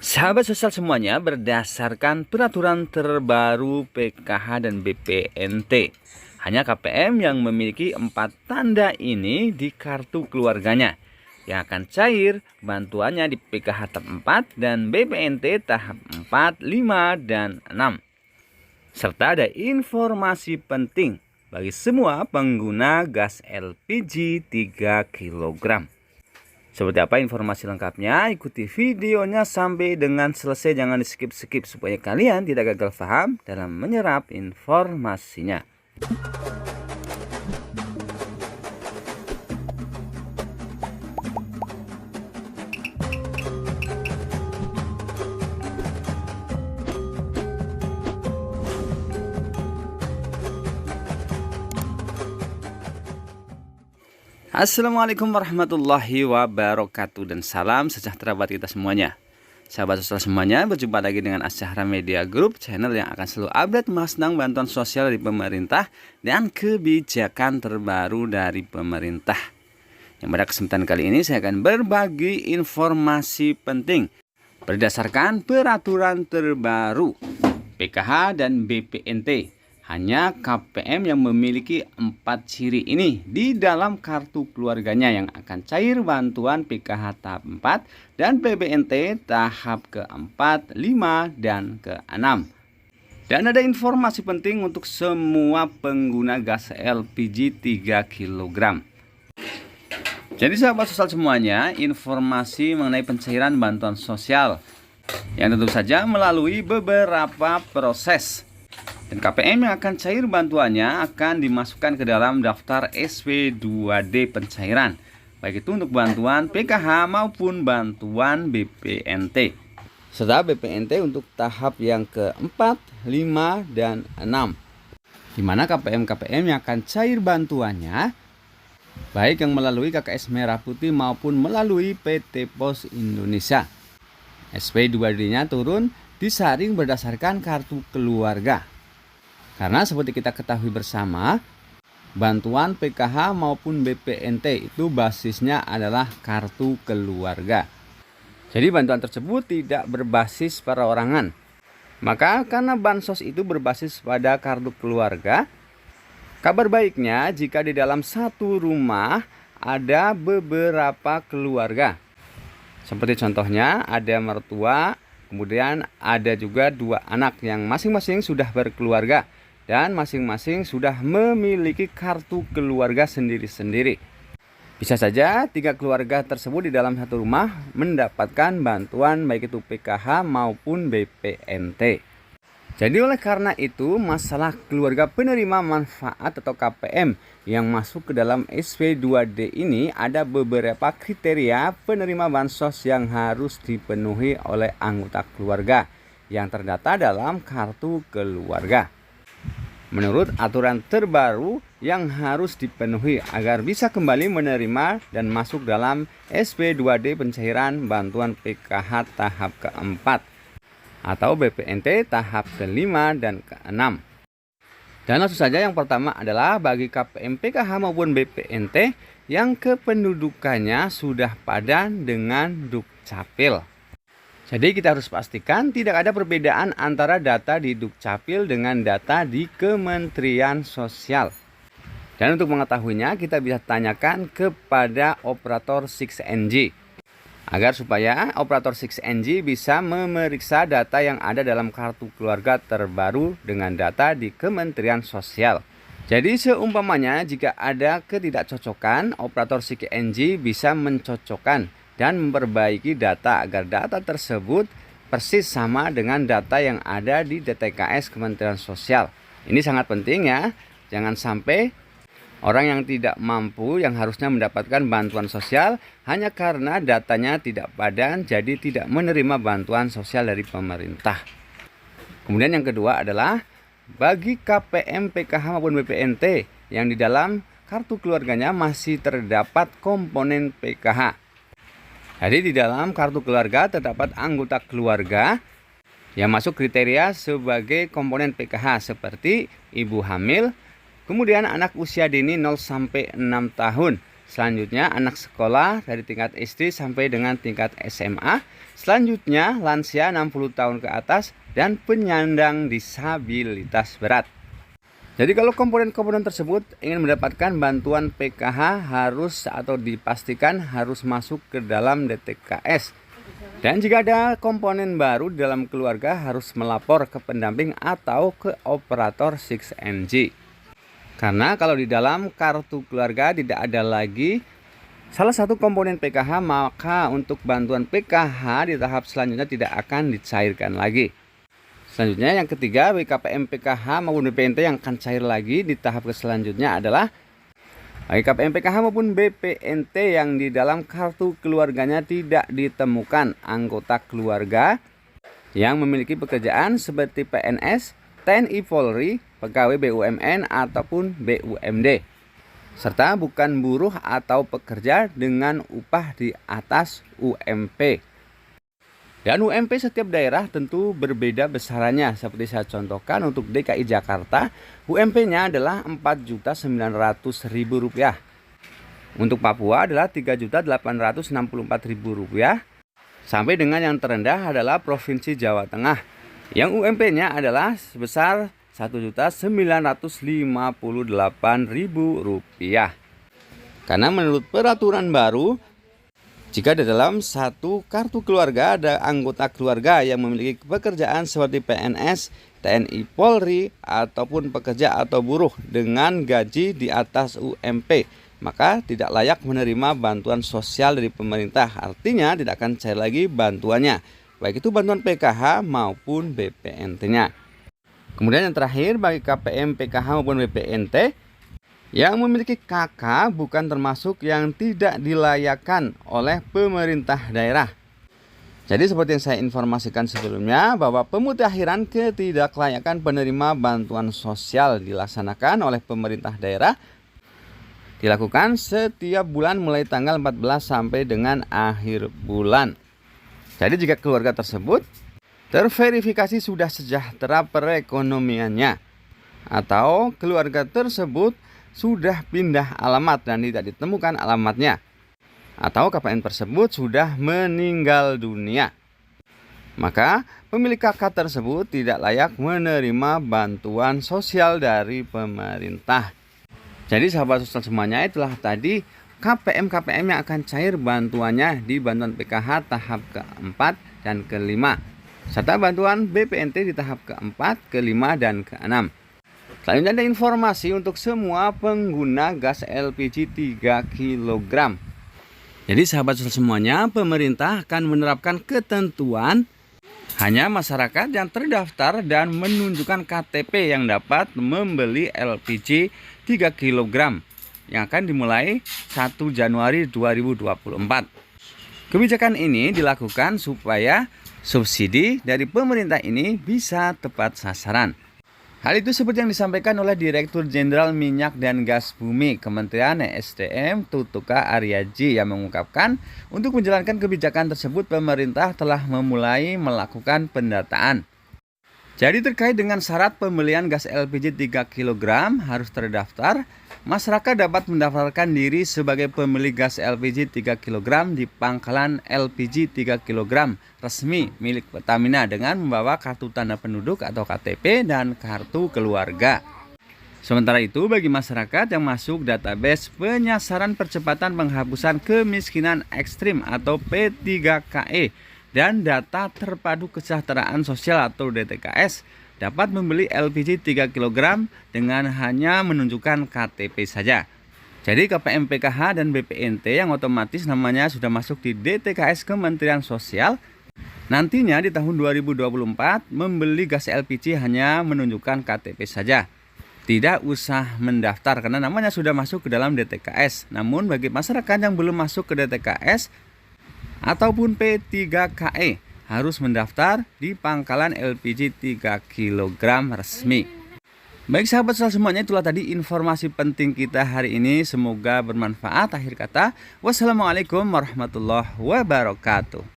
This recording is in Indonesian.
Sahabat sosial semuanya, berdasarkan peraturan terbaru PKH dan BPNT, hanya KPM yang memiliki 4 tanda ini di kartu keluarganya yang akan cair bantuannya di PKH tahap 4 dan BPNT tahap 4, 5, dan 6. Serta ada informasi penting bagi semua pengguna gas LPG 3 kg. Seperti apa informasi lengkapnya? Ikuti videonya sampai dengan selesai, jangan di skip-skip supaya kalian tidak gagal paham dalam menyerap informasinya. Assalamualaikum warahmatullahi wabarakatuh dan salam sejahtera buat kita semuanya. Sahabat sosial semuanya, berjumpa lagi dengan Asyahra Media Group, channel yang akan selalu update membahas tentang bantuan sosial dari pemerintah dan kebijakan terbaru dari pemerintah. Yang pada kesempatan kali ini saya akan berbagi informasi penting berdasarkan peraturan terbaru PKH dan BPNT. Hanya KPM yang memiliki 4 ciri ini di dalam kartu keluarganya yang akan cair bantuan PKH tahap 4 dan BPNT tahap ke-4, 5, dan ke-6. Dan ada informasi penting untuk semua pengguna gas LPG 3 kg. Jadi sahabat sosial semuanya, informasi mengenai pencairan bantuan sosial yang tentu saja melalui beberapa proses. Dan KPM yang akan cair bantuannya akan dimasukkan ke dalam daftar SP2D pencairan, baik itu untuk bantuan PKH maupun bantuan BPNT. Serta BPNT untuk tahap yang ke-4, 5, dan 6. Di mana KPM-KPM yang akan cair bantuannya, baik yang melalui KKS Merah Putih maupun melalui PT Pos Indonesia. SP2D-nya turun disaring berdasarkan kartu keluarga. Karena seperti kita ketahui bersama, bantuan PKH maupun BPNT itu basisnya adalah kartu keluarga. Jadi bantuan tersebut tidak berbasis perorangan. Maka karena bansos itu berbasis pada kartu keluarga, kabar baiknya jika di dalam satu rumah ada beberapa keluarga. Seperti contohnya ada mertua, kemudian ada juga 2 anak yang masing-masing sudah berkeluarga dan masing-masing sudah memiliki kartu keluarga sendiri-sendiri. Bisa saja 3 keluarga tersebut di dalam satu rumah mendapatkan bantuan baik itu PKH maupun BPNT. Jadi oleh karena itu masalah keluarga penerima manfaat atau KPM yang masuk ke dalam SP2D ini ada beberapa kriteria penerima bansos yang harus dipenuhi oleh anggota keluarga yang terdata dalam kartu keluarga. Menurut aturan terbaru yang harus dipenuhi agar bisa kembali menerima dan masuk dalam SP2D pencairan bantuan PKH tahap ke-4 atau BPNT tahap ke-5 dan ke-6. Dan langsung saja yang pertama adalah bagi KPM PKH maupun BPNT yang kependudukannya sudah padan dengan Dukcapil. Jadi kita harus pastikan tidak ada perbedaan antara data di Dukcapil dengan data di Kementerian Sosial. Dan untuk mengetahuinya kita bisa tanyakan kepada operator 6NG. Agar supaya operator 6NG bisa memeriksa data yang ada dalam kartu keluarga terbaru dengan data di Kementerian Sosial. Jadi seumpamanya jika ada ketidakcocokan, operator 6NG bisa mencocokkan dan memperbaiki data agar data tersebut persis sama dengan data yang ada di DTKS Kementerian Sosial. Ini sangat penting ya, jangan sampai orang yang tidak mampu yang harusnya mendapatkan bantuan sosial hanya karena datanya tidak padan jadi tidak menerima bantuan sosial dari pemerintah. Kemudian yang kedua adalah bagi KPM, PKH maupun BPNT yang di dalam kartu keluarganya masih terdapat komponen PKH. Jadi di dalam kartu keluarga terdapat anggota keluarga yang masuk kriteria sebagai komponen PKH seperti ibu hamil, kemudian anak usia dini 0 sampai 6 tahun, Selanjutnya anak sekolah dari tingkat SD sampai dengan tingkat SMA. Selanjutnya lansia 60 tahun ke atas dan penyandang disabilitas berat. Jadi kalau komponen-komponen tersebut ingin mendapatkan bantuan PKH harus atau dipastikan harus masuk ke dalam DTKS. Dan jika ada komponen baru di dalam keluarga harus melapor ke pendamping atau ke operator 6NG. Karena kalau di dalam kartu keluarga tidak ada lagi salah satu komponen PKH, maka untuk bantuan PKH di tahap selanjutnya tidak akan dicairkan lagi. Selanjutnya yang ketiga, BKPM PKH maupun BPNT yang akan cair lagi di tahap selanjutnya adalah BKPM PKH maupun BPNT yang di dalam kartu keluarganya tidak ditemukan anggota keluarga yang memiliki pekerjaan seperti PNS, TNI Polri, pegawai BUMN ataupun BUMD, serta bukan buruh atau pekerja dengan upah di atas UMP. Dan UMP setiap daerah tentu berbeda besarannya. Seperti saya contohkan untuk DKI Jakarta, UMP-nya adalah Rp4.900.000. Untuk Papua adalah Rp3.864.000. Sampai dengan yang terendah adalah Provinsi Jawa Tengah, yang UMP-nya adalah sebesar Rp1.958.000. Karena menurut peraturan baru, jika di dalam satu kartu keluarga ada anggota keluarga yang memiliki pekerjaan seperti PNS, TNI Polri, ataupun pekerja atau buruh dengan gaji di atas UMP, maka tidak layak menerima bantuan sosial dari pemerintah. Artinya tidak akan cair lagi bantuannya, baik itu bantuan PKH maupun BPNT-nya. Kemudian yang terakhir, bagi KPM PKH maupun BPNT yang memiliki KK bukan termasuk yang tidak dilayakkan oleh pemerintah daerah. Jadi seperti yang saya informasikan sebelumnya, bahwa pemutakhiran ketidaklayakan penerima bantuan sosial dilaksanakan oleh pemerintah daerah dilakukan setiap bulan mulai tanggal 14 sampai dengan akhir bulan. Jadi jika keluarga tersebut terverifikasi sudah sejahtera perekonomiannya, atau keluarga tersebut sudah pindah alamat dan tidak ditemukan alamatnya, atau KPN tersebut sudah meninggal dunia, maka pemilik KK tersebut tidak layak menerima bantuan sosial dari pemerintah. Jadi sahabat sosial semuanya, itulah tadi KPM yang akan cair bantuannya di bantuan PKH tahap keempat dan kelima, serta bantuan BPNT di tahap keempat, kelima, dan keenam. Selanjutnya ada informasi untuk semua pengguna gas LPG 3 kg. Jadi sahabat sosial semuanya, pemerintah akan menerapkan ketentuan hanya masyarakat yang terdaftar dan menunjukkan KTP yang dapat membeli LPG 3 kg yang akan dimulai 1 Januari 2024. Kebijakan ini dilakukan supaya subsidi dari pemerintah ini bisa tepat sasaran. Hal itu seperti yang disampaikan oleh Direktur Jenderal Minyak dan Gas Bumi Kementerian ESDM Tutuka Aryaji, yang mengungkapkan untuk menjalankan kebijakan tersebut pemerintah telah memulai melakukan pendataan. Jadi terkait dengan syarat pembelian gas LPG 3 kg harus terdaftar, masyarakat dapat mendaftarkan diri sebagai pembeli gas LPG 3 kg di pangkalan LPG 3 kg resmi milik Pertamina dengan membawa kartu tanda penduduk atau KTP dan kartu keluarga. Sementara itu, bagi masyarakat yang masuk database penyasaran percepatan penghapusan kemiskinan ekstrim atau P3KE dan data terpadu kesejahteraan sosial atau DTKS dapat membeli LPG 3 kg dengan hanya menunjukkan KTP saja. Jadi KPM PKH dan BPNT yang otomatis namanya sudah masuk di DTKS Kementerian Sosial, nantinya di tahun 2024 membeli gas LPG hanya menunjukkan KTP saja. Tidak usah mendaftar karena namanya sudah masuk ke dalam DTKS. Namun bagi masyarakat yang belum masuk ke DTKS ataupun P3KE harus mendaftar di pangkalan LPG 3 kg resmi. Baik sahabat semuanya, itulah tadi informasi penting kita hari ini. Semoga bermanfaat. Akhir kata, wassalamualaikum warahmatullahi wabarakatuh.